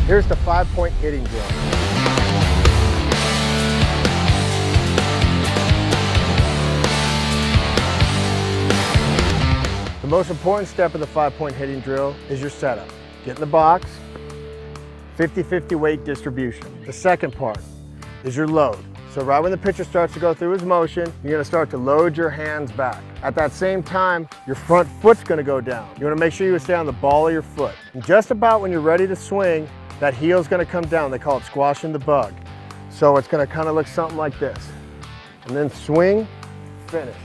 Here's the 5-point hitting drill. The most important step of the 5-point hitting drill is your setup. Get in the box, 50-50 weight distribution. The second part is your load. So right when the pitcher starts to go through his motion, you're gonna start to load your hands back. At that same time, your front foot's gonna go down. You wanna make sure you stay on the ball of your foot. And just about when you're ready to swing, that heel's gonna come down. They call it squashing the bug. So it's gonna kind of look something like this. And then swing, finish.